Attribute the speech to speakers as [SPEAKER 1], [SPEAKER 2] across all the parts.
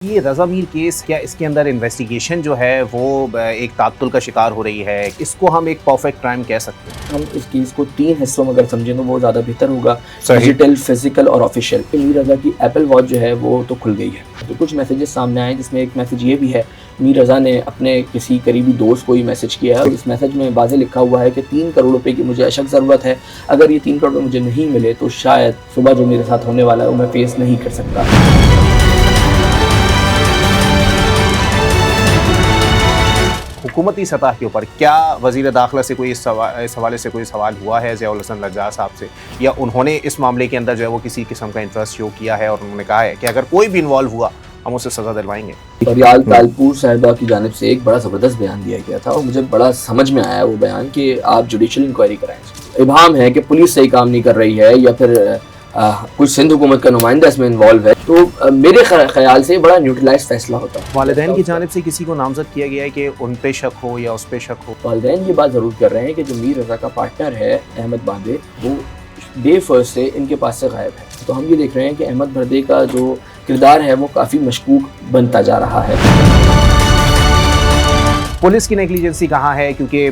[SPEAKER 1] یہ رضا میر کیس، کیا اس کے اندر انویسٹیگیشن جو ہے وہ ایک تعطل کا شکار ہو رہی ہے؟ اس کو ہم ایک پرفیکٹ کرائم کہہ سکتے ہیں؟
[SPEAKER 2] ہم اس کیس کو 3 حصوں میں اگر سمجھیں تو وہ زیادہ بہتر ہوگا،
[SPEAKER 1] صحیح۔
[SPEAKER 2] ڈیجیٹل، فزیکل اور آفیشیل۔ میر رضا کی ایپل واچ جو ہے وہ تو کھل گئی ہے، تو کچھ میسیجز سامنے آئے جس میں ایک میسیج یہ بھی ہے، میر رضا نے اپنے کسی قریبی دوست کو یہ میسیج کیا ہے اور اس میسیج میں واضح لکھا ہوا ہے کہ 3 کروڑ روپے کی مجھے اشک ضرورت ہے، اگر یہ 3 کروڑ مجھے نہیں ملے تو شاید صبح جو میرے ساتھ ہونے والا ہے وہ میں فیس نہیں کر سکتا۔
[SPEAKER 1] حکومتی سطح کے اوپر کیا وزیر داخلہ سے کوئی اس حوالے سے کوئی سوال ہوا ہے ضیاء الحسن لجاج صاحب سے، یا انہوں نے اس معاملے کے اندر جو ہے وہ کسی قسم کا انٹرسٹ شو کیا ہے اور انہوں نے کہا ہے کہ اگر کوئی بھی انوالو ہوا ہم اسے سزا دلوائیں گے؟
[SPEAKER 2] فریال تالپور صاحبہ کی جانب سے ایک بڑا زبردست بیان دیا گیا تھا اور مجھے بڑا سمجھ میں آیا وہ بیان کہ آپ جوڈیشل انکوائری کرائیں۔ ابہام ہے کہ پولیس صحیح کام نہیں کر رہی ہے یا پھر کچھ سندھ حکومت کا نمائندہ اس میں انوالو ہے، تو میرے خیال سے بڑا نیوٹرلائز فیصلہ ہوتا ہے۔
[SPEAKER 1] والدین کی جانب سے کسی کو نامزد کیا گیا ہے کہ ان پہ شک ہو یا اس پہ شک ہو؟
[SPEAKER 2] والدین یہ بات ضرور کر رہے ہیں کہ جو میر رضا کا پارٹنر ہے احمد باندے، وہ ڈے فرسٹ سے ان کے پاس سے غائب ہے، تو ہم یہ دیکھ رہے ہیں کہ احمد بردے کا جو کردار ہے وہ کافی مشکوک بنتا جا رہا ہے۔
[SPEAKER 1] پولیس کی نیگلیجنسی کہاں ہے؟ کیونکہ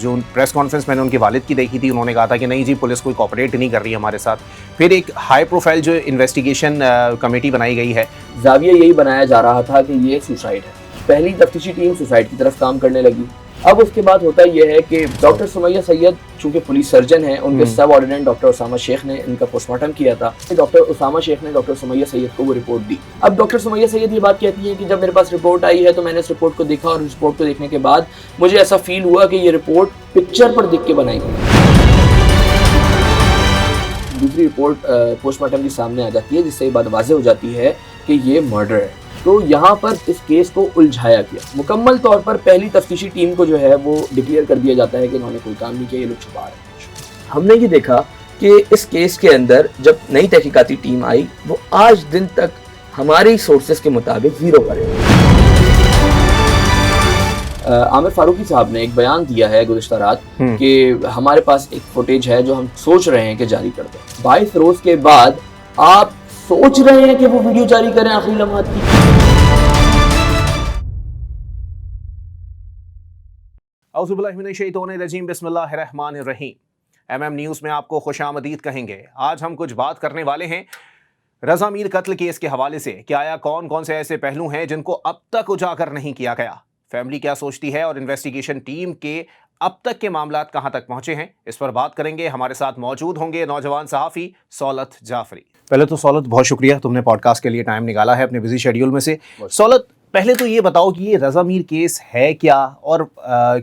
[SPEAKER 1] جو پریس کانفرنس میں نے ان کے والد کی دیکھی تھی، انہوں نے کہا تھا کہ نہیں جی پولیس کوئی کوآپریٹ نہیں کر رہی ہمارے ساتھ۔ پھر ایک ہائی پروفائل جو انویسٹیگیشن کمیٹی بنائی گئی ہے،
[SPEAKER 2] زاویہ یہی بنایا جا رہا تھا کہ یہ سوسائڈ ہے، پہلی تفتیشی ٹیم سوسائڈ کی طرف کام کرنے لگی۔ اب اس کے بعد ہوتا یہ ہے کہ ڈاکٹر سمیہ سید چونکہ پولیس سرجن ہیں، ان کے سب آرڈیننٹ ڈاکٹر اسامہ شیخ نے ان کا پوسٹ مارٹم کیا تھا، ڈاکٹر اسامہ شیخ نے ڈاکٹر سمیہ سید کو وہ رپورٹ دی۔ اب ڈاکٹر سمیہ سید یہ بات کہتی ہیں کہ جب میرے پاس رپورٹ آئی ہے تو میں نے اس رپورٹ کو دیکھا اور اس رپورٹ کو دیکھنے کے بعد مجھے ایسا فیل ہوا کہ یہ رپورٹ پکچر پر دیکھ کے بنائی گئی۔ دوسری رپورٹ پوسٹ مارٹم کی سامنے آ جاتی ہے جس سے یہ بات واضح ہو جاتی ہے کہ یہ مرڈر ہے، تو یہاں پر اس کیس کو الجھایا گیا۔ مکمل طور پر پہلی تفتیشی ٹیم کو جو ہے وہ ڈکلیئر کر دیا جاتا ہے کہ انہوں نے کوئی کام نہیں کیا، یہ لوگ چھپا رہے ہیں۔ ہم نے یہ دیکھا کہ اس کیس کے اندر جب نئی تحقیقاتی ٹیم آئی وہ آج دن تک ہماری سورسز کے مطابق 0 پر ہے۔ عامر فاروقی صاحب نے ایک بیان دیا ہے گزشتہ رات کہ ہمارے پاس ایک فوٹیج ہے جو ہم سوچ رہے ہیں کہ جاری کر دیں۔ 22 روز کے بعد آپ سوچ رہے ہیں کہ وہ ویڈیو جاری کریں آخری لمحات کی؟
[SPEAKER 1] اعوذ باللہ من الشیطان الرجیم، بسم اللہ الرحمن الرحیم۔ ایم نیوز میں آپ کو خوش آمدید کہیں گے۔ آج ہم کچھ بات کرنے والے ہیں رضا میر قتل کیس کے حوالے سے کہ آیا کون سے ایسے پہلو ہیں جن کو اب تک اجاگر نہیں کیا گیا، فیملی کیا سوچتی ہے اور انویسٹیگیشن ٹیم کے اب تک کے معاملات کہاں تک پہنچے ہیں، اس پر بات کریں گے۔ ہمارے ساتھ موجود ہوں گے نوجوان صحافی سولت جعفری۔ پہلے تو سولت بہت شکریہ، تم نے پوڈ کاسٹ کے لیے ٹائم نکالا ہے اپنے بزی شیڈیول میں سے۔ سولت، پہلے تو یہ بتاؤ کہ یہ رضا میر کیس ہے کیا، اور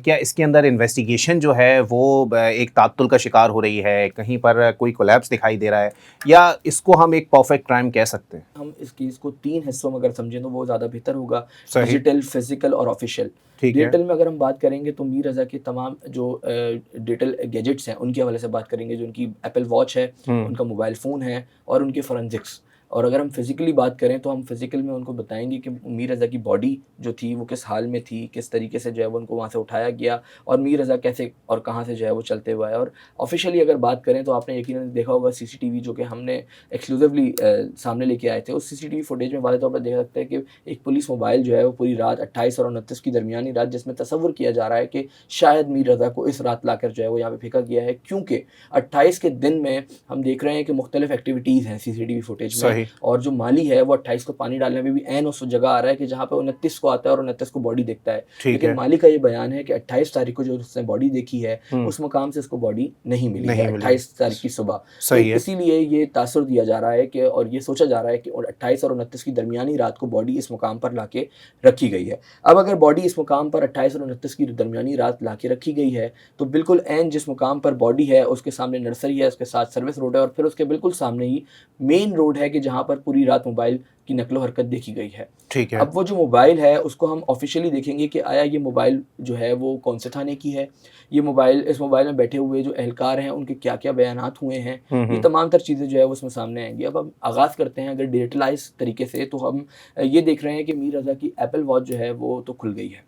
[SPEAKER 1] کیا اس کے اندر انویسٹیگیشن جو ہے وہ ایک تعطل کا شکار ہو رہی ہے، کہیں پر کوئی کولیپس دکھائی دے رہا ہے، یا اس کو ہم ایک پرفیکٹ کرائم کہہ سکتے ہیں؟
[SPEAKER 2] ہم اس کیس کو 3 حصوں میں اگر سمجھیں تو وہ زیادہ بہتر ہوگا،
[SPEAKER 1] صحیح۔
[SPEAKER 2] ڈیجیٹل، فزیکل اور آفیشیل۔ ڈیجیٹل میں اگر ہم بات کریں گے تو میر رضا کے تمام جو ڈیجیٹل گیجٹس ہیں ان کے حوالے سے بات کریں گے، جو ان کی ایپل واچ ہے، ان کا موبائل فون ہے اور ان کے فورنزکس۔ اور اگر ہم فزیکلی بات کریں تو ہم فزیکل میں ان کو بتائیں گے کہ میر رضا کی باڈی جو تھی وہ کس حال میں تھی، کس طریقے سے جو ہے وہ ان کو وہاں سے اٹھایا گیا اور میر رضا کیسے اور کہاں سے جو ہے وہ چلتے ہوئے آئے۔ اور آفیشیلی اگر بات کریں تو آپ نے یقیناً دیکھا ہوگا سی سی ٹی وی جو کہ ہم نے ایکسکلوزیولی سامنے لے کے آئے تھے، اس سی سی ٹی وی فوٹیج میں واضح طور پر دیکھ سکتے ہیں کہ ایک پولیس موبائل جو ہے وہ پوری رات 28 اور 29 کی درمیانی رات، جس میں تصور کیا جا رہا ہے کہ شاید میر رضا کو اس رات لا کر جو ہے وہ یہاں پہ پھینکا گیا ہے، کیونکہ 28 کے دن میں ہم دیکھ رہے ہیں کہ مختلف ایکٹیویٹیز ہیں سی سی ٹی وی فوٹیج میں، اور جو مالی ہے وہ 28 کو پانی ڈالنے میں بھی عین اس جگہ آ رہا ہے کہ جہاں پہ 29 کو آتا ہے اور 29 کو باڈی دیکھتا ہے، لیکن مالی کا یہ بیان ہے کہ 28 تاریخ کو جو اس نے باڈی دیکھی ہے اس مقام سے اس کو باڈی نہیں ملی ہے 28 تاریخ کی صبح۔ اسی لیے یہ تاثر دیا جا رہا ہے کہ اور یہ سوچا جا رہا ہے کہ 28 اور 29 کی درمیانی رات کو باڈی اس مقام پر لا کے رکھی گئی ہے۔ اب اگر باڈی اس مقام پر 28 اور 29 کی درمیانی رات لا کے رکھی گئی ہے تو بالکل عین جس مقام پر باڈی ہے اس کے سامنے نرسری ہے، اس کے ساتھ سروس روڈ ہے، اور پھر اس کے بالکل سامنے ہی مین روڈ ہے کہ جہاں پر پوری رات موبائل کی نقل و حرکت دیکھی گئی ہے۔
[SPEAKER 1] ٹھیک ہے۔
[SPEAKER 2] اب وہ جو موبائل ہے اس کو ہم آفیشیلی دیکھیں گے کہ آیا یہ موبائل جو ہے وہ کون سے تھانے کی ہے، یہ موبائل، اس موبائل میں بیٹھے ہوئے جو اہلکار ہیں ان کے کیا کیا بیانات ہوئے ہیں، یہ تمام تر چیزیں جو ہے وہ اس میں سامنے آئیں گی۔ اب ہم آغاز کرتے ہیں اگر ڈیجیٹلائز طریقے سے، تو ہم یہ دیکھ رہے ہیں کہ میر رضا کی ایپل واچ جو ہے وہ تو کھل گئی ہے۔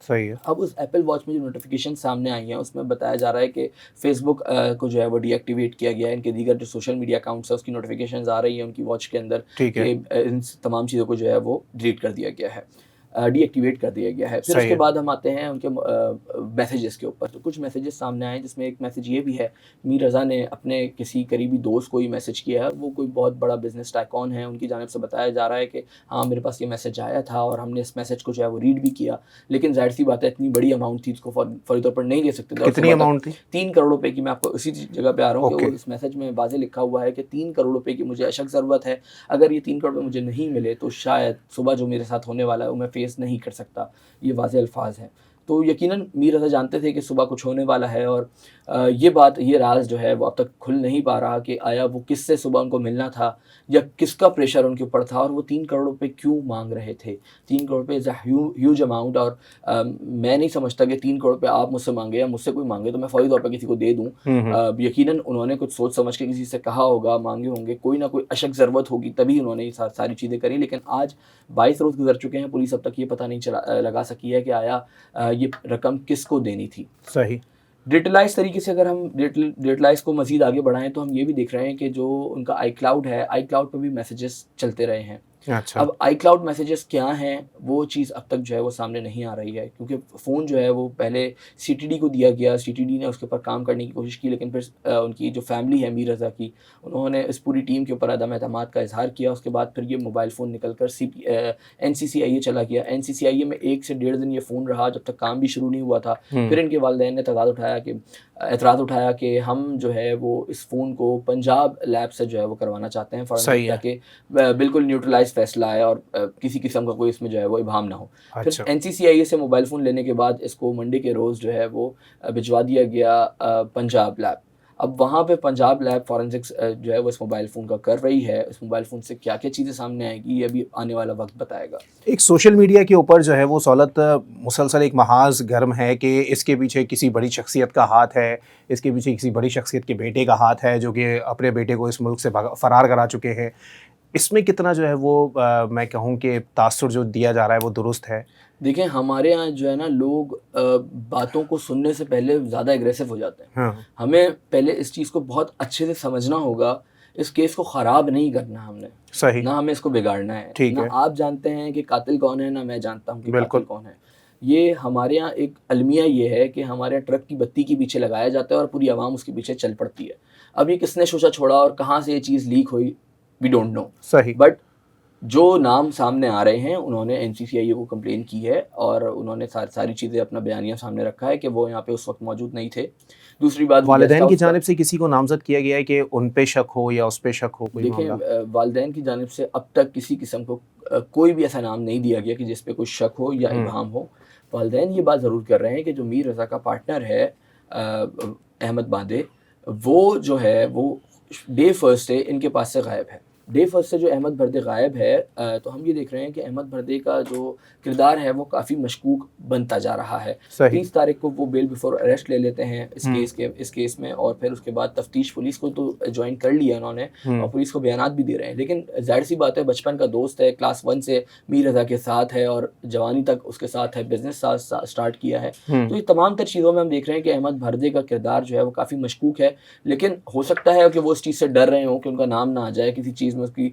[SPEAKER 1] صحیح ہے.
[SPEAKER 2] اب اس ایپل واچ میں جو نوٹیفیکیشن سامنے آئی ہیں اس میں بتایا جا رہا ہے کہ فیس بک کو جو ہے وہ ڈی ایکٹیویٹ کیا گیا ہے. ان کے دیگر جو سوشل میڈیا اکاؤنٹس ہیں اس کی نوٹیفیکیشنز آ رہی ہیں ان کی واچ کے اندر کہ ان تمام چیزوں کو جو ہے وہ ڈیلیٹ کر دیا گیا ہے, ڈی ایکٹیویٹ کر دیا گیا ہے. پھر اس کے بعد ہم آتے ہیں ان کے میسیجز کے اوپر. تو کچھ میسیجز سامنے آئے جس میں ایک میسیج یہ بھی ہے, میر رضا نے اپنے کسی قریبی دوست کو یہ میسیج کیا ہے, وہ کوئی بہت بڑا بزنس ٹائکون ہے, ان کی جانب سے بتایا جا رہا ہے کہ ہاں میرے پاس یہ میسیج آیا تھا اور ہم نے اس میسیج کو جو ہے وہ ریڈ بھی کیا, لیکن ظاہر سی بات ہے اتنی بڑی اماؤنٹ تھی اس کو فوری طور پر نہیں دے سکتے تھے.
[SPEAKER 1] کتنی اماؤنٹ تھی؟
[SPEAKER 2] 3 کروڑ روپے کی. میں آپ کو اسی جگہ پہ آ رہا ہوں کہ وہ اس میسیج میں واضح لکھا ہوا ہے کہ 3 کروڑ روپے کی مجھے اشک ضرورت ہے, اگر یہ 3 کروڑ روپے مجھے نہیں ملے تو شاید صبح جو میرے ساتھ ہونے والا ہے وہ میں فیس نہیں کر سکتا. یہ واضح الفاظ ہیں. تو یقیناً میر رضا جانتے تھے کہ صبح کچھ ہونے والا ہے, اور یہ راز جو ہے وہ اب تک کھل نہیں پا رہا کہ آیا وہ کس سے صبح ان کو ملنا تھا یا کس کا پریشر ان کے اوپر تھا, اور وہ 3 کروڑ روپے کیوں مانگ رہے تھے. 3 کروڑ روپے از اے ہیوج اماؤنٹ, اور میں نہیں سمجھتا کہ 3 کروڑ روپے آپ مجھ سے مانگے یا مجھ سے کوئی مانگے تو میں فوری طور پہ کسی کو دے دوں. یقیناً انہوں نے کچھ سوچ سمجھ کے کسی سے کہا ہوگا, مانگے ہوں گے, کوئی نہ کوئی اشک ضرورت ہوگی تبھی انہوں نے یہ ساری چیزیں کری. لیکن آج 22 روز گزر چکے ہیں, پولیس اب تک یہ پتہ نہیں لگا سکی ہے کہ آیا یہ رقم کس کو دینی تھی.
[SPEAKER 1] صحیح.
[SPEAKER 2] ڈیٹلائز طریقے سے اگر ہم ڈیٹلائز کو مزید آگے بڑھائیں تو ہم یہ بھی دیکھ رہے ہیں کہ جو ان کا آئی کلاؤڈ ہے, آئی کلاؤڈ پہ بھی میسیجز چلتے رہے ہیں. اب آئی کلاؤڈ میسیجز کیا ہیں وہ چیز اب تک جو ہے وہ سامنے نہیں آ رہی ہے, کیونکہ فون جو ہے وہ پہلے سی ٹی ڈی کو دیا گیا, سی ٹی ڈی نے اس کے اوپر کام کرنے کی کوشش کی, لیکن پھر ان کی جو فیملی ہے میر رضا کی, انہوں نے اس پوری ٹیم کے اوپر عدم اعتماد کا اظہار کیا. اس کے بعد پھر یہ موبائل فون نکل کر NCCIA چلا گیا. NCCIA میں 1 سے 1.5 دن یہ فون رہا جب تک کام بھی شروع نہیں ہوا تھا. پھر ان کے والدین نے اعتراض اٹھایا کہ ہم جو ہے وہ اس فون کو پنجاب لیب سے جو ہے وہ کروانا چاہتے ہیں فارنسک, تاکہ بالکل نیوٹرلائز فیصلہ آئے اور کسی قسم کا کوئی اس میں جو ہے وہ ابہام نہ ہو. پھر NCCIA سے موبائل فون لینے کے بعد اس کو منڈے کے روز جو ہے وہ بھجوا دیا گیا پنجاب لیب. اب وہاں پہ پنجاب لیب فارنسکس جو ہے وہ اس موبائل فون کا کر رہی ہے. اس موبائل فون سے کیا کیا چیزیں سامنے آئے گی یہ ابھی آنے والا وقت بتائے گا.
[SPEAKER 1] ایک سوشل میڈیا کے اوپر جو ہے وہ سہولت مسلسل ایک محاذ گرم ہے کہ اس کے پیچھے کسی بڑی شخصیت کا ہاتھ ہے, اس کے پیچھے کسی بڑی شخصیت کے بیٹے کا ہاتھ ہے جو کہ اپنے بیٹے کو اس ملک سے فرار کرا چکے ہیں. اس میں کتنا جو ہے وہ میں کہوں کہ تاثر جو دیا جا رہا ہے وہ درست ہے؟
[SPEAKER 2] دیکھیں ہمارے یہاں جو ہے نا لوگ باتوں کو سننے سے پہلے زیادہ اگریسو ہو جاتے ہیں. ہمیں پہلے اس چیز کو بہت اچھے سے سمجھنا ہوگا. اس کیس کو خراب نہیں کرنا ہم نے,
[SPEAKER 1] صحیح,
[SPEAKER 2] نہ ہمیں اس کو بگاڑنا ہے. نہ آپ جانتے ہیں کہ قاتل کون ہے, نہ میں جانتا ہوں کہ قاتل کون ہے. یہ ہمارے یہاں ایک المیہ یہ ہے کہ ہمارے ٹرک کی بتی کے پیچھے لگایا جاتا ہے اور پوری عوام اس کے پیچھے چل پڑتی ہے. اب یہ کس نے شوشہ چھوڑا اور کہاں سے یہ چیز لیک ہوئی وی ڈونٹ نو.
[SPEAKER 1] صحیح.
[SPEAKER 2] بٹ جو نام سامنے آ رہے ہیں انہوں نے NCCIA کو کمپلین کی ہے اور انہوں نے ساری چیزیں اپنا بیانیہ سامنے رکھا ہے کہ وہ یہاں پہ اس وقت موجود نہیں تھے. دوسری بات,
[SPEAKER 1] والدین کی جانب سے کسی کو نامزد کیا گیا ہے کہ ان پہ شک ہو یا اس پہ شک ہو؟ کوئی
[SPEAKER 2] دیکھیں والدین کی جانب سے اب تک کسی قسم کو کوئی بھی ایسا نام نہیں دیا گیا کہ جس پہ کوئی شک ہو یا ابہام ہو. والدین یہ بات ضرور کر رہے ہیں کہ جو میر رضا کا پارٹنر ہے احمد باندے, وہ جو ہے وہ ڈے فرسٹ سے ان کے پاس سے غائب ہے. ڈے فرسٹ سے جو احمد بردے غائب ہے تو ہم یہ دیکھ رہے ہیں کہ احمد بردے کا جو کردار ہے وہ کافی مشکوک بنتا جا رہا ہے. 30 تاریخ کو وہ بیل بیفور اریسٹ لے لیتے ہیں اس کیس میں, اور پھر اس کے بعد تفتیش پولیس کو تو جوائن کر لیا انہوں نے اور پولیس کو بیانات بھی دے رہے ہیں. لیکن ظاہر سی بات ہے بچپن کا دوست ہے, کلاس 1 سے میر رضا کے ساتھ ہے اور جوانی تک اس کے ساتھ ہے, بزنس اسٹارٹ کیا ہے. تو یہ تمام تر چیزوں میں ہم دیکھ رہے ہیں کہ احمد بردے کا کردار جو ہے وہ کافی مشکوک ہے. لیکن ہو سکتا ہے کہ وہ اس چیز سے ڈر رہے ہوں کہ ان کا نام نہ آ جائے کسی چیز میں, اس کی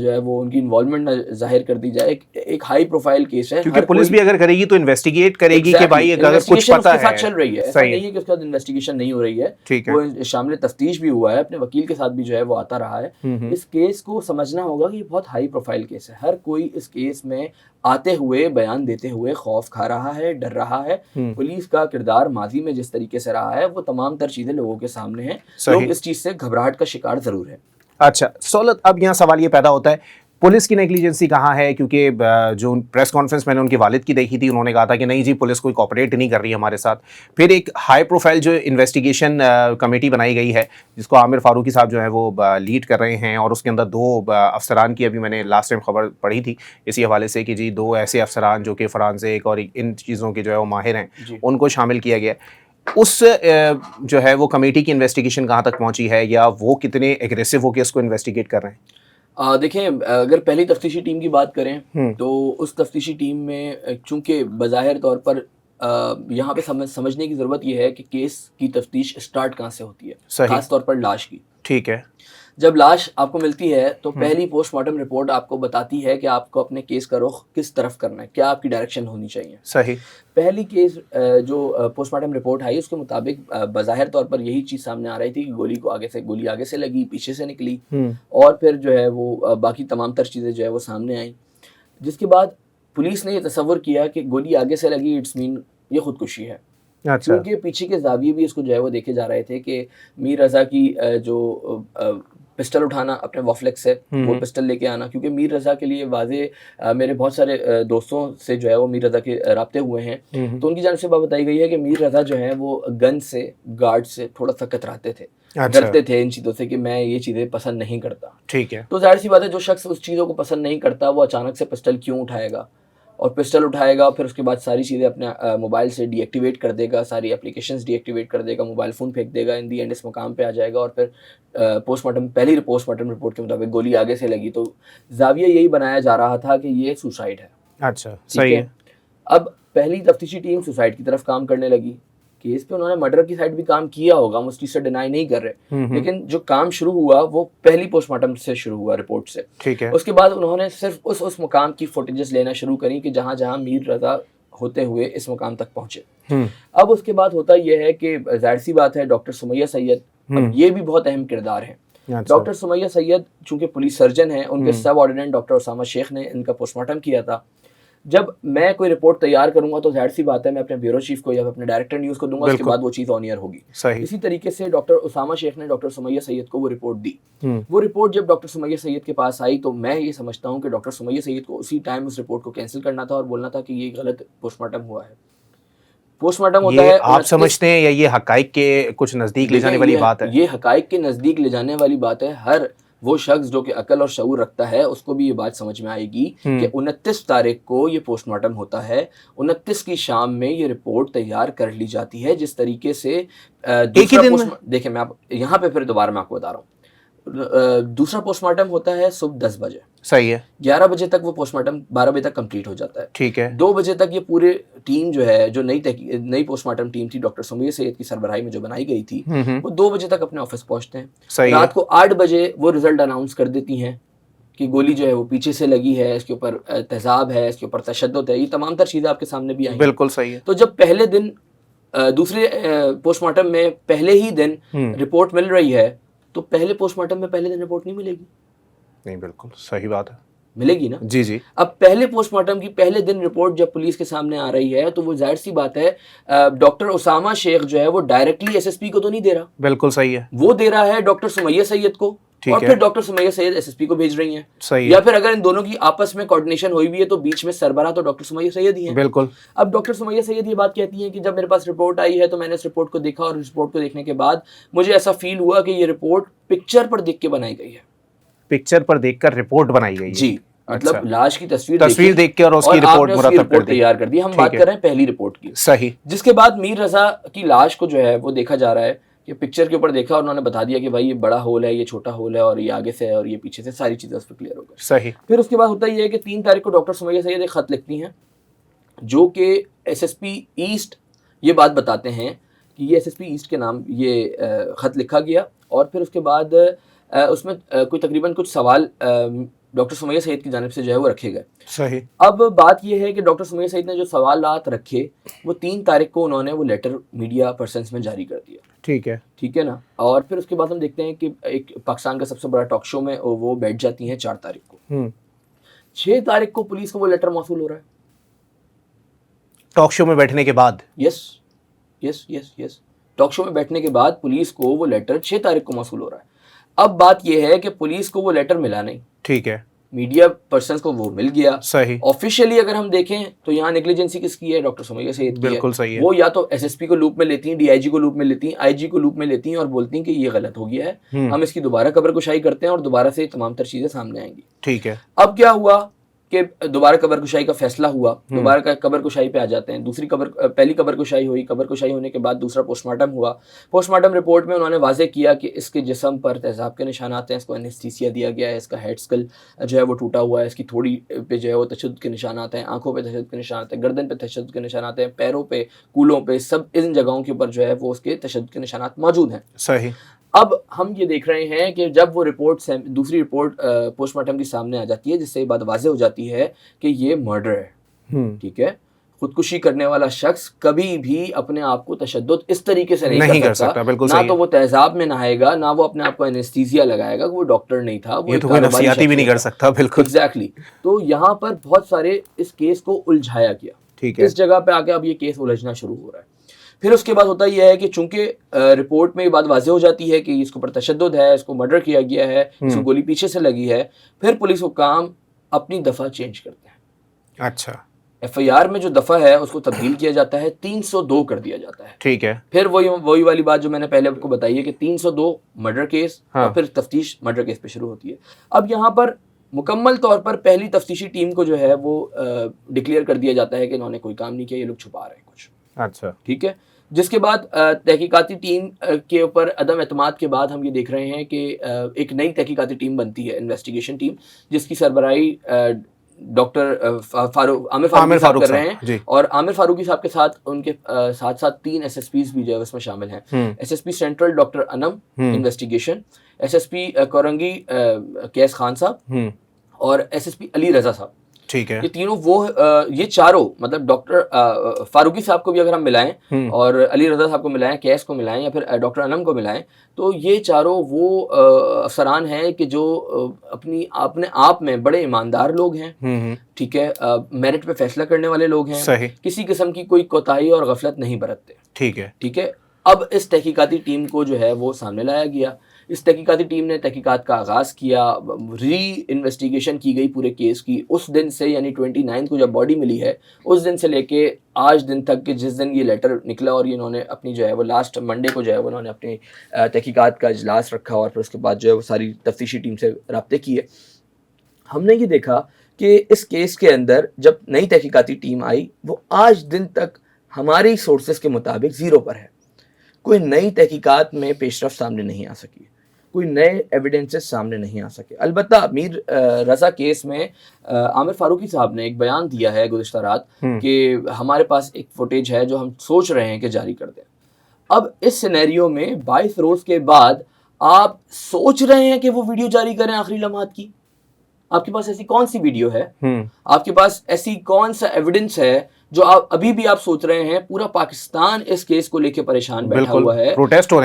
[SPEAKER 2] جو ہے وہ ان کی انوالومنٹ نہ ظاہر کر دی جائے. ایک ہائی پروفائل کیس ہے,
[SPEAKER 1] کیونکہ پولیس بھی اگر کرے گی تو انویسٹیگیٹ کرے گی کہ بھائی اگر کچھ پتہ ہے.
[SPEAKER 2] چل رہی ہے, ایسا نہیں ہے کہ اس کے بعد انویسٹیگیشن نہیں ہو رہی ہے, وہ شامل تفتیش بھی ہوا ہے, اپنے وکیل کے ساتھ بھی جو ہے وہ آتا رہا ہے. اس کیس کو سمجھنا ہوگا کہ یہ بہت ہائی پروفائل کیس ہے. ہر کوئی اس کیس میں آتے ہوئے بیان دیتے ہوئے خوف کھا رہا ہے, ڈر رہا ہے. پولیس کا کردار ماضی میں جس طریقے سے رہا ہے وہ تمام تر چیزیں لوگوں کے سامنے ہیں. لوگ اس چیز سے گھبراہٹ کا شکار ضرور ہے.
[SPEAKER 1] اچھا سہولت, اب یہاں سوال یہ پیدا ہوتا ہے پولیس کی نیگلیجنسی کہاں ہے؟ کیونکہ جو پریس کانفرنس میں نے ان کے والد کی دیکھی تھی, انہوں نے کہا تھا کہ نہیں جی پولیس کوئی کوآپریٹ نہیں کر رہی ہے ہمارے ساتھ. پھر ایک ہائی پروفائل جو انویسٹیگیشن کمیٹی بنائی گئی ہے جس کو عامر فاروقی صاحب جو ہے وہ لیڈ کر رہے ہیں, اور اس کے اندر 2 افسران کی ابھی میں نے لاسٹ ٹائم خبر پڑھی تھی اسی حوالے سے کہ جی 2 ایسے افسران جو کہ فرانسک اور ان چیزوں کے جو ہے وہ ماہر ہیں ان کو شامل کیا گیا. اس جو ہے وہ کمیٹی کی انویسٹیگیشن کہاں تک پہنچی ہے یا وہ کتنے ایگریسو ہو کے اس کو انویسٹیگیٹ کر رہے ہیں؟
[SPEAKER 2] دیکھیں اگر پہلی تفتیشی ٹیم کی بات کریں تو اس تفتیشی ٹیم میں چونکہ بظاہر طور پر یہاں پہ سمجھنے کی ضرورت یہ ہے کہ کیس کی تفتیش اسٹارٹ کہاں سے ہوتی ہے,
[SPEAKER 1] صحیح,
[SPEAKER 2] خاص طور پر لاش کی.
[SPEAKER 1] ٹھیک ہے.
[SPEAKER 2] جب لاش آپ کو ملتی ہے تو پہلی پوسٹ مارٹم رپورٹ آپ کو بتاتی ہے کہ آپ کو اپنے کیس کا رخ کس طرف کرنا ہے, کیا آپ کی ڈائریکشن ہونی چاہیے.
[SPEAKER 1] صحیح.
[SPEAKER 2] پہلی کیس جو پوسٹ مارٹم رپورٹ آئی اس کے مطابق بظاہر طور پر یہی چیز سامنے آ رہی تھی کہ گولی آگے سے لگی, پیچھے سے نکلی, اور پھر جو ہے وہ باقی تمام تر چیزیں جو ہے وہ سامنے آئیں, جس کے بعد پولیس نے یہ تصور کیا کہ گولی آگے سے لگی, اٹس مین یہ خودکشی ہے. کیونکہ پیچھے کے زاویے بھی اس کو جو ہے وہ دیکھے جا رہے تھے کہ میر رضا کی جو پسٹل اٹھانا اپنے وافلیکس سے, وہ پسٹل لے کے آنا, کیونکہ میر رضا کے لیے واضح میرے بہت سارے دوستوں سے جو ہے وہ میر رضا کے رابطے ہوئے ہیں, تو ان کی جانب سے بات بتائی گئی ہے کہ میر رضا جو ہے وہ گن سے, گارڈ سے تھوڑا سا کتراتے تھے, ڈرتے تھے ان چیزوں سے کہ میں یہ چیزیں پسند نہیں کرتا.
[SPEAKER 1] ٹھیک ہے.
[SPEAKER 2] تو ظاہر سی بات ہے جو شخص اس چیزوں کو پسند نہیں کرتا وہ اچانک سے پسٹل کیوں اٹھائے گا, اور پسٹل اٹھائے گا, پھر اس کے بعد ساری چیزیں اپنے موبائل سے ڈی ایکٹیویٹ کر دے گا, ساری اپلیکیشنز ڈی ایکٹیویٹ کر دے گا, موبائل فون پھینک دے گا, ان دی اینڈ اس مقام پہ آ جائے گا, اور پھر پہلی پوسٹ مارٹم رپورٹ کے مطابق گولی آگے سے لگی. تو زاویہ یہی بنایا جا رہا تھا کہ یہ سوسائڈ ہے.
[SPEAKER 1] اچھا, صحیح ہے.
[SPEAKER 2] اب پہلی تفتیشی ٹیم سوسائڈ کی طرف کام کرنے لگی. کیس پہ انہوں نے مرڈر کی سائڈ بھی کام کیا ہوگا, ہم اس چیز سے ڈینائی نہیں کر رہے, لیکن جو کام شروع ہوا وہ پہلی پوسٹ مارٹم سے شروع ہوا, رپورٹ سے.
[SPEAKER 1] ٹھیک ہے.
[SPEAKER 2] اس کے بعد انہوں نے صرف اس مقام کی فوٹیجز لینا شروع کری کہ جہاں جہاں میر رضا ہوتے ہوئے اس مقام تک پہنچے. اب اس کے بعد ہوتا یہ ہے کہ ظاہر سی بات ہے ڈاکٹر سمیہ سید, اب یہ بھی بہت اہم کردار ہیں. ڈاکٹر سمیہ سید چونکہ پولیس سرجن ہیں, ان کے سب آرڈیننٹ ڈاکٹر اسامہ شیخ نے ان کا پوسٹ مارٹم کیا تھا. جب میں کوئی رپورٹ تیار کروں گا تو ظاہر سی بات ہے میں اپنے بیورو چیف کو یا اپنے ڈائریکٹر نیوز کو دوں گا, اس کے بعد وہ چیز آن ایئر ہوگی. اسی طریقے سے ڈاکٹر اسامہ شیخ نے ڈاکٹر سمیہ سید کو وہ رپورٹ دی. وہ رپورٹ جب ڈاکٹر سمیہ سید کے پاس آئی تو میں یہ سمجھتا ہوں کہ ڈاکٹر سمیہ سید کو اسی ٹائم اس رپورٹ کو کینسل کرنا تھا اور بولنا تھا کہ یہ غلط پوسٹ مارٹم ہوا ہے. پوسٹ مارٹم ہوتا ہے,
[SPEAKER 1] آپ سمجھتے ہیں, یا یہ حقائق کے کچھ نزدیک لے جانے والی بات ہے؟
[SPEAKER 2] یہ حقائق کے نزدیک لے جانے والی بات ہے. ہر وہ شخص جو کہ عقل اور شعور رکھتا ہے اس کو بھی یہ بات سمجھ میں آئے گی کہ 29 تاریخ کو یہ پوسٹ مارٹم ہوتا ہے, 29 کی شام میں یہ رپورٹ تیار کر لی جاتی ہے. جس طریقے سے دیکھیں میں یہاں پہ پھر دوبارہ میں آپ کو بتا رہا ہوں, دوسرا پوسٹ مارٹم ہوتا ہے صبح 10 بجے,
[SPEAKER 1] صحیح ہے,
[SPEAKER 2] 11 بجے تک وہ پوسٹ مارٹم 12 بجے تک کمپلیٹ ہو جاتا ہے.
[SPEAKER 1] ٹھیک ہے.
[SPEAKER 2] 2 بجے تک یہ پورے ٹیم جو ہے, جو نئی پوسٹ مارٹم ٹیم تھی ڈاکٹر سمیہ سید کی سربراہی میں جو بنائی گئی تھی, وہ 2 بجے تک اپنے آفس پہنچتے ہیں. رات کو 8 بجے وہ رزلٹ اناؤنس کر دیتی ہیں کہ گولی جو ہے وہ پیچھے سے لگی ہے, اس کے اوپر تیزاب ہے, اس کے اوپر تشدد ہے, یہ تمام تر چیزیں آپ کے سامنے بھی آئیں.
[SPEAKER 1] بالکل صحیح ہے.
[SPEAKER 2] تو جب پہلے دن دوسرے پوسٹ مارٹم میں پہلے ہی دن رپورٹ مل رہی ہے تو پہلے پوسٹ مارٹم میں پہلے دن رپورٹ نہیں ملے گی.
[SPEAKER 1] نہیں, بالکل صحیح بات ہے,
[SPEAKER 2] ملے گی نا.
[SPEAKER 1] جی جی.
[SPEAKER 2] اب پہلے پوسٹ مارٹم کی پہلے دن رپورٹ جب پولیس کے سامنے آ رہی ہے تو وہ ظاہر سی بات ہے ڈاکٹر اسامہ شیخ جو ہے وہ ڈائریکٹلی ایس ایس پی کو تو نہیں دے رہا.
[SPEAKER 1] بالکل صحیح ہے.
[SPEAKER 2] وہ دے رہا ہے ڈاکٹر سمیہ سید کو, اور پھر ڈاکٹر سمیہ سید ایس ایس پی کو بھیج رہی ہیں.
[SPEAKER 1] صحیح.
[SPEAKER 2] یا پھر اگر ان دونوں کی آپس میں کوارڈینیشن ہوئی ہوئی ہے تو بیچ میں سربراہ تو ڈاکٹر سمیہ سید ہی ہیں.
[SPEAKER 1] بالکل.
[SPEAKER 2] اب ڈاکٹر سمیہ سید یہ بات کہتی ہیں کہ جب میرے پاس رپورٹ آئی ہے تو میں نے اس رپورٹ کو دیکھا, اور اس رپورٹ کو دیکھنے کے بعد مجھے ایسا فیل ہوا کہ یہ رپورٹ پکچر پر دیکھ کے بنائی گئی ہے.
[SPEAKER 1] پکچر پر دیکھ کر رپورٹ بنائی گئی ہے.
[SPEAKER 2] جی, مطلب لاش کی
[SPEAKER 1] تصویر دیکھ کے اور اس کی رپورٹ مرتب کر دی,
[SPEAKER 2] تیار کر دی. ہم بات کر رہے ہیں پہلی رپورٹ کی.
[SPEAKER 1] صحیح.
[SPEAKER 2] جس کے بعد میر رضا کی لاش کو جو ہے وہ دیکھا جا رہا ہے کہ پکچر کے اوپر دیکھا اور انہوں نے بتا دیا کہ بھائی یہ بڑا ہول ہے, یہ چھوٹا ہول ہے, اور یہ آگے سے ہے اور یہ پیچھے سے, ساری چیزیں اس پہ کلیئر ہو گئی.
[SPEAKER 1] صحیح.
[SPEAKER 2] پھر اس کے بعد ہوتا یہ ہے کہ 3 تاریخ کو ڈاکٹر سمیہ سید ایک خط لکھتی ہیں جو کہ ایس ایس پی ایسٹ یہ بات بتاتے ہیں کہ یہ ایس ایس پی ایسٹ کے نام یہ خط لکھا گیا, اور پھر اس کے بعد اس میں کوئی تقریباً کچھ سوال ڈاکٹر سمیہ سید کی جانب سے جو ہے وہ رکھے گئے.
[SPEAKER 1] صحیح.
[SPEAKER 2] اب بات یہ ہے کہ ڈاکٹر سمیہ سید نے جو سوالات رکھے وہ 3 تاریخ کو انہوں نے وہ لیٹر میڈیا پرسنس میں جاری کر دیا.
[SPEAKER 1] ٹھیک ہے.
[SPEAKER 2] ٹھیک ہے نا. اور پھر اس کے بعد ہم دیکھتے ہیں کہ ایک پاکستان کا سب سے بڑا ٹاک شو میں وہ بیٹھ جاتی ہیں 4 تاریخ کو. 6 تاریخ کو پولیس کو وہ لیٹر موصول ہو رہا ہے
[SPEAKER 1] ٹاک شو میں بیٹھنے کے بعد.
[SPEAKER 2] یس ٹاک شو میں بیٹھنے کے بعد پولیس کو وہ لیٹر 6 تاریخ کو موصول ہو رہا ہے. اب بات یہ ہے کہ پولیس کو وہ لیٹر ملا نہیں.
[SPEAKER 1] ٹھیک ہے.
[SPEAKER 2] میڈیا پرسنس کو وہ مل گیا.
[SPEAKER 1] صحیح.
[SPEAKER 2] آفیشیلی اگر ہم دیکھیں تو یہاں نیگلیجنسی کس کی ہے؟ ڈاکٹر سمیہ سید کی.
[SPEAKER 1] بالکل صحیح ہے.
[SPEAKER 2] وہ یا تو ایس ایس پی کو لوپ میں لیتی ہیں, ڈی آئی جی کو لوپ میں لیتی ہیں, آئی جی کو لوپ میں لیتی ہیں اور بولتی ہیں کہ یہ غلط ہو گیا ہے, ہم اس کی دوبارہ خبر کشائی کرتے ہیں اور دوبارہ سے تمام تر چیزیں سامنے آئیں گی.
[SPEAKER 1] ٹھیک ہے.
[SPEAKER 2] اب کیا ہوا کہ دوبارہ قبر کشائی کا فیصلہ ہوا, دوبارہ قبر کشائی پہ آ جاتے ہیں. پہلی قبر کشائی ہوئی, قبر کشائی ہونے کے بعد دوسرا پوسٹ مارٹم ہوا. پوسٹ مارٹم رپورٹ میں انہوں نے واضح کیا کہ اس کے جسم پر تیزاب کے نشانات ہیں, اس کو انیستھیسیا دیا گیا ہے, اس کا ہیڈ اسکل جو ہے وہ ٹوٹا ہوا ہے, اس کی تھوڑی پہ جو ہے وہ تشدد کے نشانات ہیں, آنکھوں پہ تشدد کے نشانات ہیں, گردن پہ تشدد کے نشانات ہیں, پیروں پہ, کولوں پہ, سب ان جگہوں کے اوپر جو ہے وہ اس کے تشدد کے نشانات موجود ہیں.
[SPEAKER 1] صحیح.
[SPEAKER 2] اب ہم یہ دیکھ رہے ہیں کہ جب وہ رپورٹ دوسری رپورٹ پوسٹ مارٹم کی سامنے آ جاتی ہے, جس سے یہ بات واضح ہو جاتی ہے کہ یہ مرڈر ہے. ٹھیک ہے, خودکشی کرنے والا شخص کبھی بھی اپنے آپ کو تشدد اس طریقے سے نہیں کر سکتا. نہ تو وہ تیزاب میں نہائے گا, نہ وہ اپنے آپ کو انیستھیزیا لگائے گا. وہ ڈاکٹر نہیں تھا, وہ
[SPEAKER 1] تو کوئی نفسیاتی بھی نہیں کر سکتا. بالکل
[SPEAKER 2] ایگزیکٹلی. تو یہاں پر بہت سارے اس کیس کو الجھایا گیا.
[SPEAKER 1] ٹھیک ہے,
[SPEAKER 2] اس جگہ پہ آ کے اب یہ کیس الجھنا شروع ہو رہا ہے. پھر اس کے بعد ہوتا یہ ہے کہ چونکہ رپورٹ میں یہ بات واضح ہو جاتی ہے کہ اس کے اوپر تشدد ہے, اس کو مرڈر کیا گیا ہے, اس کو گولی پیچھے سے لگی ہے, پھر پولیس حکام اپنی دفعہ چینج کرتے ہیں.
[SPEAKER 1] اچھا.
[SPEAKER 2] ایف آئی آر میں جو دفعہ ہے اس کو تبدیل کیا جاتا ہے, 302 کر دیا جاتا ہے.
[SPEAKER 1] ٹھیک ہے.
[SPEAKER 2] پھر وہی والی بات جو میں نے پہلے آپ کو بتائی ہے کہ 302 مرڈر کیس, اور پھر تفتیش مرڈر کیس پہ شروع ہوتی ہے. اب یہاں پر مکمل طور پر پہلی تفتیشی ٹیم کو جو ہے وہ ڈکلیئر کر دیا جاتا ہے کہ انہوں نے کوئی کام نہیں کیا, یہ لوگ چھپا رہے ہیں کچھ.
[SPEAKER 1] اچھا.
[SPEAKER 2] ٹھیک ہے. جس کے بعد تحقیقاتی ٹیم کے اوپر عدم اعتماد کے بعد ہم یہ دیکھ رہے ہیں کہ ایک نئی تحقیقاتی ٹیم بنتی ہے, انویسٹیگیشن ٹیم, جس کی سربراہی ڈاکٹر عامر فاروقی صاحب کر رہے ہیں. اور عامر فاروقی صاحب کے ساتھ ان کے ساتھ ساتھ 3 SSPs بھی جو ہے اس میں شامل ہیں. SSP central doctor Anam investigation, SSP Korangi Qais Khan صاحب, اور SSP علی رضا صاحب.
[SPEAKER 1] ٹھیک ہے.
[SPEAKER 2] یہ تینوں یہ چاروں مطلب ڈاکٹر فاروقی صاحب کو بھی اگر ہم ملائیں اور علی رضا صاحب کو ملائیں, کیس کو ملائیں, یا پھر ڈاکٹر انم کو ملائیں, تو یہ چاروں وہ افسران ہیں کہ جو اپنے آپ میں بڑے ایماندار لوگ ہیں. ٹھیک ہے, میرٹ پہ فیصلہ کرنے والے لوگ ہیں.
[SPEAKER 1] صحیح.
[SPEAKER 2] کسی قسم کی کوئی کوتاہی اور غفلت نہیں برتتے.
[SPEAKER 1] ٹھیک ہے.
[SPEAKER 2] ٹھیک ہے. اب اس تحقیقاتی ٹیم کو جو ہے وہ سامنے لایا گیا. اس تحقیقاتی ٹیم نے تحقیقات کا آغاز کیا, ری انویسٹیگیشن کی گئی پورے کیس کی. اس دن سے یعنی 29 کو جب باڈی ملی ہے, اس دن سے لے کے آج دن تک کہ جس دن یہ لیٹر نکلا, اور انہوں نے اپنی جو ہے وہ لاسٹ منڈے کو جو ہے انہوں نے اپنی تحقیقات کا اجلاس رکھا, اور پھر اس کے بعد جو ہے وہ ساری تفتیشی ٹیم سے رابطے کیے. ہم نے یہ دیکھا کہ اس کیس کے اندر جب نئی تحقیقاتی ٹیم آئی, وہ آج دن تک ہماری سورسز کے مطابق 0 پر ہے. کوئی نئی تحقیقات میں پیش رفت سامنے نہیں آ سکی, کوئی نئے ایویڈنسز سامنے نہیں آ سکے. البتہ میر رضا کیس میں عامر فاروقی صاحب نے ایک بیان دیا ہے گزشتہ رات کہ ہمارے پاس ایک فوٹیج ہے جو ہم سوچ رہے ہیں کہ جاری کر دیں. اب اس سینیریو میں 22 روز کے بعد آپ سوچ رہے ہیں کہ وہ ویڈیو جاری کریں آخری لمحات کی؟ آپ کے پاس ایسی کون سی ویڈیو ہے, آپ کے پاس ایسی کون سا ایویڈنس ہے جو آپ ابھی بھی آپ سوچ رہے ہیں؟ پورا پاکستان اس کیس کو لے کے پریشان بیٹھا ہوا ہے,
[SPEAKER 1] پروٹیسٹ ہو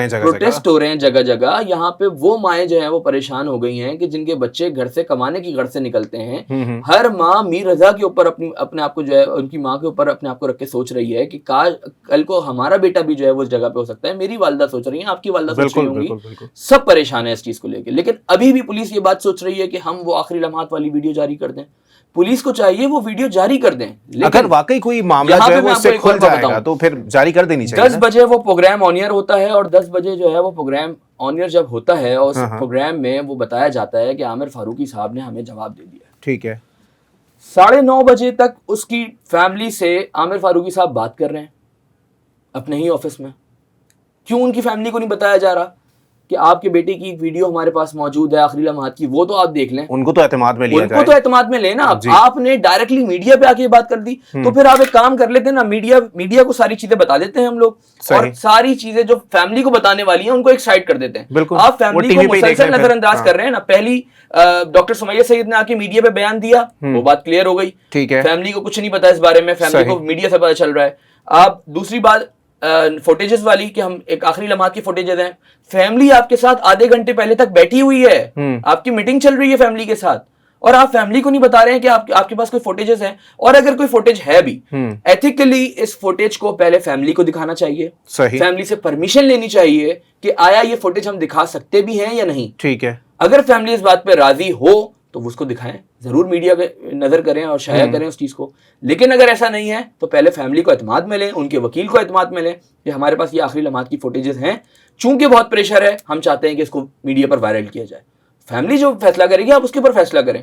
[SPEAKER 1] رہے ہیں جگہ
[SPEAKER 2] جگہ. یہاں پہ وہ مائیں جو ہیں وہ پریشان ہو گئی ہیں کہ جن کے بچے گھر سے کمانے کی غرض سے نکلتے ہیں. ہر ماں میر رضا کے اوپر اپنے آپ کو جو ہے ان کی ماں کے اوپر اپنے آپ کو رکھ کے سوچ رہی ہے کہ کاش کل کو ہمارا بیٹا بھی جو ہے وہ اس جگہ پہ ہو سکتا ہے. میری والدہ سوچ رہی ہیں, آپ کی والدہ سوچ رہی ہوں گی, سب پریشان ہیں اس چیز کو لے کے. لیکن ابھی بھی پولیس یہ بات سوچ رہی ہے کہ ہم وہ آخری لمحات والی ویڈیو جاری کر دیں. پولیس کو چاہیے وہ ویڈیو جاری کر دیں,
[SPEAKER 1] اگر واقعی کوئی معاملہ جو ہے وہ اس سے کھل جائے گا تو پھر جاری کر دینی چاہیے.
[SPEAKER 2] 10 بجے وہ پروگرام آن ایئر ہوتا ہے, اور 10 بجے جو ہے وہ پروگرام آن ایئر جب ہوتا ہے, اور اس پروگرام میں وہ بتایا جاتا ہے کہ عامر فاروقی صاحب نے ہمیں جواب دے دیا.
[SPEAKER 1] ٹھیک ہے.
[SPEAKER 2] 9:30 بجے تک اس کی فیملی سے عامر فاروقی صاحب بات کر رہے ہیں اپنے ہی آفس میں. کیوں ان کی فیملی کو نہیں بتایا جا رہا کہ آپ کے بیٹے کی ایک ویڈیو ہمارے پاس موجود ہے آخری لمحات کی, وہ تو آپ دیکھ لیں,
[SPEAKER 1] ان کو تو اعتماد میں لیا جائے,
[SPEAKER 2] ان کو تو اعتماد میں لینا. آپ نے ڈائریکٹلی میڈیا پہ آ کے بات کر دی, تو پھر آپ ایک کام کر لیتے ہیں نا, میڈیا کو ساری چیزیں بتا دیتے ہیں ہم لوگ, اور ساری چیزیں جو فیملی کو بتانے والی ہیں ان کو ایک سائڈ کر دیتے ہیں. آپ فیملی کو مسلسل نظر انداز کر رہے ہیں نا. پہلی ڈاکٹر سمیہ سعید نے آ کے میڈیا پہ بیان دیا, وہ بات کلیئر ہو گئی. فیملی کو کچھ نہیں پتا اس بارے میں, فیملی کو میڈیا سے پتا چل رہا ہے. آپ دوسری بات فوٹیجز والی کہ ہم ایک آخری لمحات کی فوٹیجز ہیں, فیملی آپ کے ساتھ آدھے گھنٹے پہلے تک بیٹھی ہوئی ہے, آپ کی میٹنگ چل رہی ہے فیملی کے ساتھ, اور آپ فیملی کو نہیں بتا رہے ہیں کہ آپ کے پاس کوئی فوٹیجز ہیں. اور اگر کوئی فوٹیج ہے بھی, ایتھیکلی اس فوٹیج کو پہلے فیملی کو دکھانا چاہیے, فیملی سے پرمیشن لینی چاہیے کہ آیا یہ فوٹیج ہم دکھا سکتے بھی ہیں یا نہیں.
[SPEAKER 1] ٹھیک ہے.
[SPEAKER 2] اگر فیملی اس بات پہ راضی ہو تو اس کو دکھائیں, ضرور میڈیا پہ نظر کریں اور شائع کریں اس چیز کو. لیکن اگر ایسا نہیں ہے تو پہلے فیملی کو اعتماد میں لیں, ان کے وکیل کو اعتماد میں لیں کہ ہمارے پاس یہ آخری لمحات کی فوٹیجز ہیں, چونکہ بہت پریشر ہے, ہم چاہتے ہیں کہ اس کو میڈیا پر وائرل کیا جائے. فیملی جو فیصلہ کرے گی آپ اس کے اوپر فیصلہ کریں.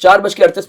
[SPEAKER 2] 4:38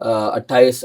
[SPEAKER 2] 28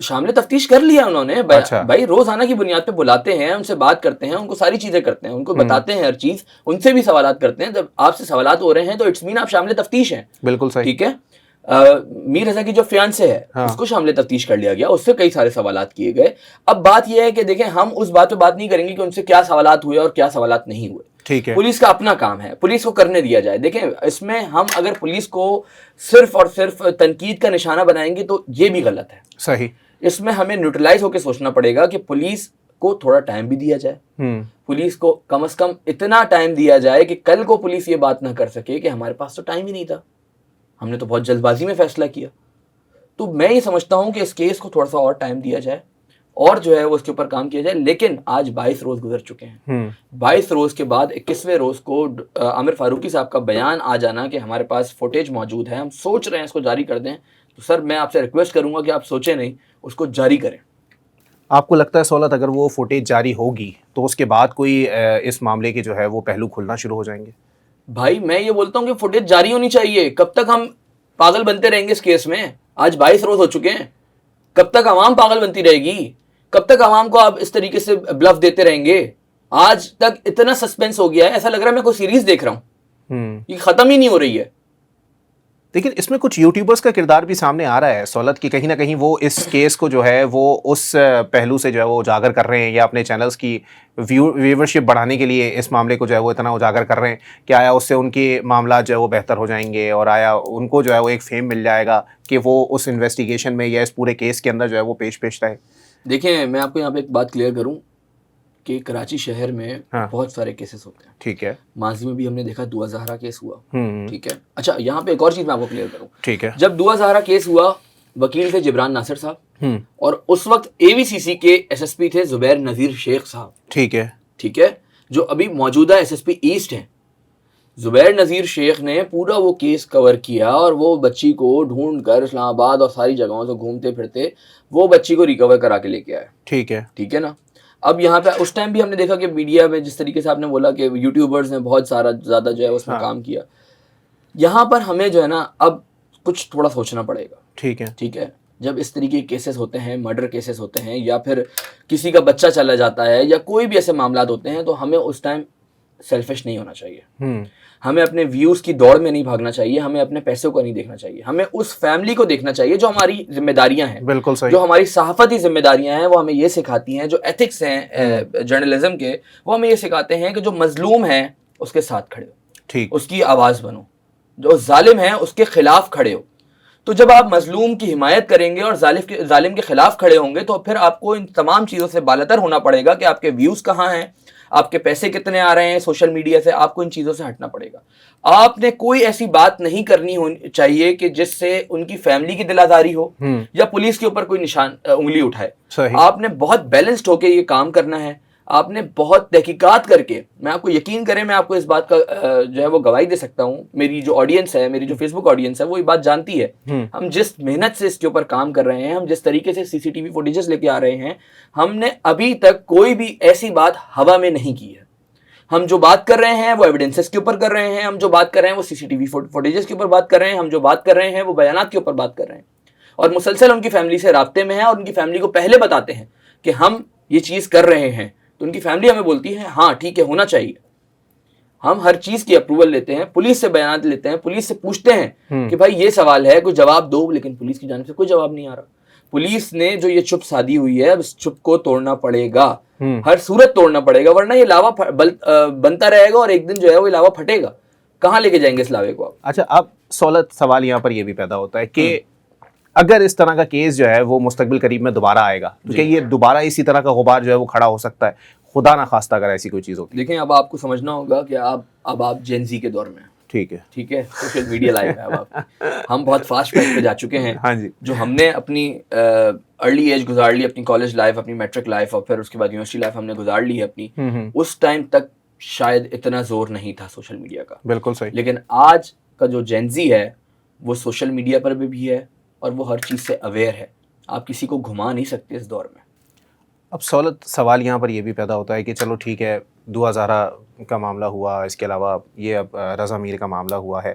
[SPEAKER 2] شامل تفتیش کر لیا انہوں نے
[SPEAKER 1] اچھا.
[SPEAKER 2] بھائی روزانہ کی بنیاد پہ بلاتے ہیں، ان سے بات کرتے ہیں، ان کو ساری چیزیں کرتے ہیں، ان کو بتاتے ہیں ہر چیز، ان سے بھی سوالات کرتے ہیں. جب آپ سے سوالات ہو رہے ہیں تو اٹس مین آپ شامل تفتیش ہیں.
[SPEAKER 1] بالکل صحیح.
[SPEAKER 2] ٹھیک ہے. میر رضا کی جو فیانسے ہے اس کو شامل تفتیش کر لیا گیا، اس سے کئی سارے سوالات کیے گئے. اب بات یہ ہے کہ دیکھیں ہم اس بات پہ بات نہیں کریں گے کہ ان سے کیا سوالات ہوئے اور کیا سوالات نہیں ہوئے.
[SPEAKER 1] ٹھیک ہے.
[SPEAKER 2] پولیس کا اپنا کام ہے، پولیس کو کرنے دیا جائے. دیکھیں اس میں ہم اگر پولیس کو صرف اور صرف تنقید کا نشانہ بنائیں گے تو یہ بھی غلط ہے.
[SPEAKER 1] صحیح.
[SPEAKER 2] اس میں ہمیں نیوٹرلائز ہو کے سوچنا پڑے گا کہ پولیس کو تھوڑا ٹائم بھی دیا جائے. پولیس کو کم از کم اتنا ٹائم دیا جائے کہ کل کو پولیس یہ بات نہ کر سکے کہ ہمارے پاس تو ٹائم ہی نہیں تھا، ہم نے تو بہت جلد بازی میں فیصلہ کیا. تو میں یہ سمجھتا ہوں کہ اس کیس کو تھوڑا سا اور ٹائم دیا جائے اور جو ہے وہ اس کے اوپر کام کیا جائے. لیکن آج 22 روز گزر چکے ہیں. 22 روز کے بعد 21ویں روز کو عامر فاروقی صاحب کا بیان آ جانا کہ ہمارے پاس فوٹیج موجود ہے، ہم سوچ رہے ہیں اس کو جاری کر دیں. تو سر میں آپ سے ریکویسٹ کروں گا کہ آپ سوچیں نہیں، اس کو جاری کریں.
[SPEAKER 1] آپ کو لگتا ہے سہولت اگر وہ فوٹیج جاری ہوگی تو اس کے بعد کوئی اس معاملے کے جو ہے وہ پہلو کھلنا شروع ہو جائیں گے؟
[SPEAKER 2] بھائی میں یہ بولتا ہوں کہ فوٹیج جاری ہونی چاہیے. کب تک ہم پاگل بنتے رہیں گے اس کیس میں؟ آج 22 روز ہو چکے ہیں. کب تک عوام پاگل بنتی رہے گی؟ کب تک عوام کو آپ اس طریقے سے بلف دیتے رہیں گے؟ آج تک اتنا سسپینس ہو گیا ہے، ایسا لگ رہا ہے میں کوئی سیریز دیکھ رہا ہوں، یہ ختم ہی نہیں ہو رہی ہے.
[SPEAKER 1] لیکن اس میں کچھ یوٹیوبرز کا کردار بھی سامنے آ رہا ہے سہولت کی، کہیں نہ کہیں وہ اس کیس کو جو ہے وہ اس پہلو سے جو ہے وہ اجاگر کر رہے ہیں یا اپنے چینلز کی ویورشپ بڑھانے کے لیے اس معاملے کو جو ہے وہ اتنا اجاگر کر رہے ہیں کہ آیا اس سے ان کے معاملات جو ہے وہ بہتر ہو جائیں گے اور آیا ان کو جو ہے وہ ایک فیم مل جائے گا کہ وہ اس انویسٹیگیشن میں یا اس پورے کیس کے اندر جو ہے وہ پیش رہے.
[SPEAKER 2] دیکھیں میں آپ کو یہاں پہ ایک بات کلیئر کروں کہ کراچی شہر میں بہت سارے کیسز ہوتے ہیں.
[SPEAKER 1] ٹھیک ہے.
[SPEAKER 2] ماضی میں بھی ہم نے دیکھا دعا زہرا کیس ہوا. ٹھیک ہے. اچھا یہاں پہ ایک اور چیز میں آپ کو کلیئر کروں.
[SPEAKER 1] ٹھیک ہے.
[SPEAKER 2] جب دعا زہرا کیس ہوا وکیل تھے جبران ناصر صاحب اور اس وقت AVCC کے SSP تھے زبیر نذیر شیخ صاحب.
[SPEAKER 1] ٹھیک ہے.
[SPEAKER 2] ٹھیک ہے. جو ابھی موجودہ SSP ایسٹ ہیں. زبیر نذیر شیخ نے پورا وہ کیس کور کیا اور وہ بچی کو ڈھونڈ کر اسلام آباد اور ساری جگہوں سے گھومتے پھرتے وہ بچی کو ریکور کرا کے لے کے آئے.
[SPEAKER 1] ٹھیک ہے.
[SPEAKER 2] ٹھیک ہے نا. اب یہاں پہ اس ٹائم بھی ہم نے دیکھا کہ میڈیا میں جس طریقے سے آپ نے بولا کہ یوٹیوبرز نے بہت زیادہ جو ہے اس میں کام کیا. یہاں پر ہمیں جو ہے نا اب کچھ تھوڑا سوچنا پڑے گا.
[SPEAKER 1] ٹھیک ہے.
[SPEAKER 2] ٹھیک ہے. جب اس طریقے کے کیسز ہوتے ہیں، مرڈر کیسز ہوتے ہیں یا پھر کسی کا بچہ چلا جاتا ہے یا کوئی بھی ایسے معاملات ہوتے ہیں تو ہمیں اس ٹائم سیلفش نہیں ہونا چاہیے. ہمیں اپنے ویوز کی دوڑ میں نہیں بھاگنا چاہیے، ہمیں اپنے پیسوں کو نہیں دیکھنا چاہیے، ہمیں اس فیملی کو دیکھنا چاہیے جو ہماری ذمہ داریاں ہیں.
[SPEAKER 1] بالکل صحیح.
[SPEAKER 2] جو ہماری صحافتی ذمہ داریاں ہیں وہ ہمیں یہ سکھاتی ہیں، جو ایتھکس ہیں جرنلزم کے وہ ہمیں یہ سکھاتے ہیں کہ جو مظلوم ہیں اس کے ساتھ کھڑے ہو.
[SPEAKER 1] ٹھیک.
[SPEAKER 2] اس کی آواز بنو. جو ظالم ہیں اس کے خلاف کھڑے ہو. تو جب آپ مظلوم کی حمایت کریں گے اور ظالم کے خلاف کھڑے ہوں گے تو پھر آپ کو ان تمام چیزوں سے بالاتر ہونا پڑے گا کہ آپ کے ویوز کہاں ہیں، آپ کے پیسے کتنے آ رہے ہیں سوشل میڈیا سے. آپ کو ان چیزوں سے ہٹنا پڑے گا. آپ نے کوئی ایسی بات نہیں کرنی چاہیے کہ جس سے ان کی فیملی کی دل آزاری ہو یا پولیس کے اوپر کوئی انگلی اٹھائے. آپ نے بہت بیلنسڈ ہو کے یہ کام کرنا ہے. آپ نے بہت تحقیقات کر کے، میں آپ کو یقین کریں میں آپ کو اس بات کا جو ہے وہ گواہی دے سکتا ہوں. میری جو آڈینس ہے، میری جو فیس بک آڈینس ہے وہ یہ بات جانتی ہے. ہم جس محنت سے اس کے اوپر کام کر رہے ہیں، ہم جس طریقے سے CCTV فوٹیجز لے کے آ رہے ہیں، ہم نے ابھی تک کوئی بھی ایسی بات ہوا میں نہیں کی ہے. ہم جو بات کر رہے ہیں وہ ایویڈنسز کے اوپر کر رہے ہیں، ہم جو بات کر رہے ہیں وہ CCTV فوٹیجز کے اوپر بات کر رہے ہیں، ہم جو بات کر رہے ہیں وہ بیانات کے اوپر بات کر رہے ہیں اور مسلسل ان کی فیملی سے رابطے میں ہیں اور ان کی فیملی کو پہلے بتاتے ہیں کہ ہم یہ چیز کر رہے ہیں. تو ان کی فیملی ہمیں بولتی ہے ہاں ٹھیک ہے ہونا چاہیے. ہم ہر چیز کی اپروول لیتے ہیں، پولیس سے بیانات لیتے ہیں، پولیس سے پوچھتے ہیں کہ بھائی یہ سوال ہے کوئی جواب دو، لیکن پولیس کی جانب سے کوئی جواب نہیں آ رہا. پولیس نے جو یہ چپ سادھی ہوئی ہے اب اس چپ کو توڑنا پڑے گا، ہر صورت توڑنا پڑے گا، ورنہ یہ لاوا بنتا رہے گا اور ایک دن جو ہے وہ لاوا پھٹے گا. کہاں لے کے جائیں گے اس لاوے کو آپ؟
[SPEAKER 1] اچھا اب سہولت سوال یہاں پر یہ بھی پیدا ہوتا ہے کہ اگر اس طرح کا کیس جو ہے وہ مستقبل قریب میں دوبارہ آئے گا تو کیا یہ دوبارہ اسی طرح کا غبار جو ہے وہ کھڑا ہو سکتا ہے، خدا نہ خواستہ اگر ایسی کوئی چیز ہوتی؟
[SPEAKER 2] دیکھیں اب آپ کو سمجھنا ہوگا کہ اب آپ جین زی کے دور میں ہیں.
[SPEAKER 1] ٹھیک ہے.
[SPEAKER 2] ٹھیک ہے. سوشل میڈیا لائف ہے اب آپ. ہم بہت فاسٹ پیس پہ جا چکے ہیں.
[SPEAKER 1] ہاں جی.
[SPEAKER 2] جو ہم نے اپنی ارلی ایج گزار لی، اپنی کالج لائف، اپنی میٹرک لائف اور پھر اس کے بعد یونیورسٹی لائف ہم نے گزار لی ہے اپنی، اس ٹائم تک شاید اتنا زور نہیں تھا سوشل میڈیا کا.
[SPEAKER 1] بالکل صحیح.
[SPEAKER 2] لیکن آج کا جو جینزی ہے وہ سوشل میڈیا پر بھی ہے اور وہ ہر چیز سے اویئر ہے. آپ کسی کو گھما نہیں سکتے اس دور میں.
[SPEAKER 1] اب سہولت سوال یہاں پر یہ بھی پیدا ہوتا ہے کہ چلو ٹھیک ہے دعا زہرا کا معاملہ ہوا، اس کے علاوہ یہ اب رضا میر کا معاملہ ہوا ہے،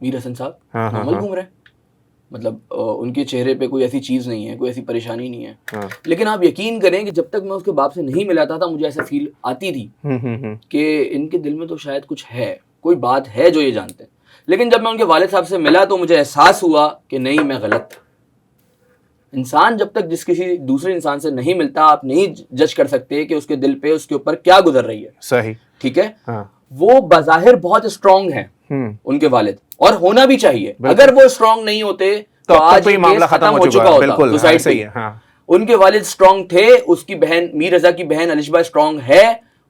[SPEAKER 2] میر حسن صاحب نارمل گھوم رہے ہیں, مطلب ان کے چہرے پہ کوئی ایسی چیز نہیں ہے, کوئی ایسی پریشانی نہیں ہے. لیکن آپ یقین کریں کہ جب تک میں اس کے باپ سے نہیں ملا تھا مجھے ایسا فیل آتی تھی کہ ان کے دل میں تو شاید کچھ ہے, کوئی بات ہے جو یہ جانتے ہیں. لیکن جب میں ان کے والد صاحب سے ملا تو مجھے احساس ہوا کہ نہیں, میں غلط تھا. انسان جب تک جس کسی دوسرے انسان سے نہیں ملتا آپ نہیں جج کر سکتے کہ اس کے دل پہ اس کے اوپر کیا گزر رہی ہے.
[SPEAKER 1] صحیح,
[SPEAKER 2] ٹھیک ہے. وہ بظاہر بہت اسٹرانگ ہیں ان کے والد, اور ہونا بھی چاہیے. اگر وہ اسٹرانگ نہیں ہوتے تو آج یہ معاملہ ختم ہو چکا ہوتا سوسائٹی.
[SPEAKER 1] صحیح ہے.
[SPEAKER 2] ان کے والد اسٹرانگ تھے, اس کی بہن میر رضا کی بہن الشبہ اسٹرانگ ہے,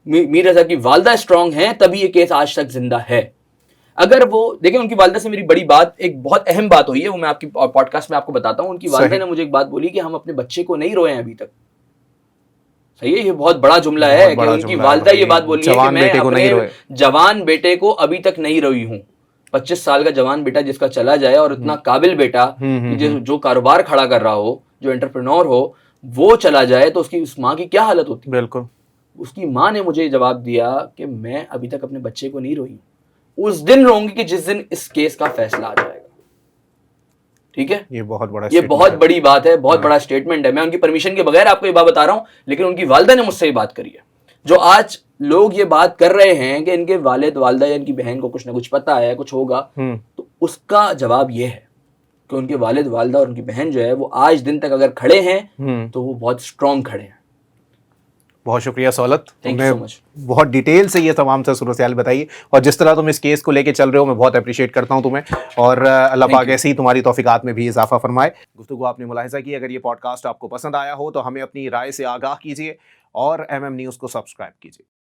[SPEAKER 2] میر رضا کی والدہ اسٹرانگ ہیں, تبھی یہ کیس آج تک زندہ ہے. اگر وہ دیکھیں, ان کی والدہ سے میری بڑی بات, ایک بہت اہم بات ہوئی ہے, وہ میں آپ کی پوڈ کاسٹ میں آپ کو بتاتا ہوں. ان کی والدہ نے مجھے ایک بات بولی کہ ہم اپنے بچے کو نہیں روئے ہیں ابھی تک. صحیح ہے, یہ بہت بڑا جملہ ہے کہ ان کی والدہ یہ بات بولی ہے کہ میں اپنے جوان بیٹے کو ابھی تک نہیں روئی ہوں. 25 سال کا جوان بیٹا جس کا چلا جائے, اور اتنا قابل بیٹا جو کاروبار کھڑا کر رہا ہو, جو انٹرپرینور ہو, وہ چلا جائے تو اس ماں کی کیا حالت ہوتی.
[SPEAKER 1] بالکل.
[SPEAKER 2] اس کی ماں نے مجھے جواب دیا کہ میں ابھی تک اپنے بچے کو نہیں روئی, اس دن روں گی کہ جس دن اس کیس کا فیصلہ آ جائے گا. ٹھیک ہے, یہ بہت بڑی بات ہے, بہت بڑا اسٹیٹمنٹ ہے. میں ان کی پرمیشن کے بغیر آپ کو یہ بات بتا رہا ہوں, لیکن ان کی والدہ نے مجھ سے یہ بات کری ہے. جو آج لوگ یہ بات کر رہے ہیں کہ ان کے والد والدہ یا ان کی بہن کو کچھ نہ کچھ پتا ہے, کچھ ہوگا, تو اس کا جواب یہ ہے کہ ان کے والد والدہ اور ان کی بہن جو ہے وہ آج دن تک اگر کھڑے ہیں تو وہ بہت اسٹرانگ کھڑے ہیں.
[SPEAKER 1] بہت شکریہ سہولت, تم نے بہت ڈیٹیل سے یہ تمام صورتحال بتائی, اور جس طرح تم اس کیس کو لے کے چل رہے ہو میں بہت اپریشیٹ کرتا ہوں تمہیں, اور اللہ پاک ایسی ہی تمہاری توفیقات میں بھی اضافہ فرمائے. گفتگو آپ نے ملاحظہ کی. اگر یہ پوڈ کاسٹ آپ کو پسند آیا ہو تو ہمیں اپنی رائے سے آگاہ کیجیے اور MM نیوز کو سبسکرائب کیجیے.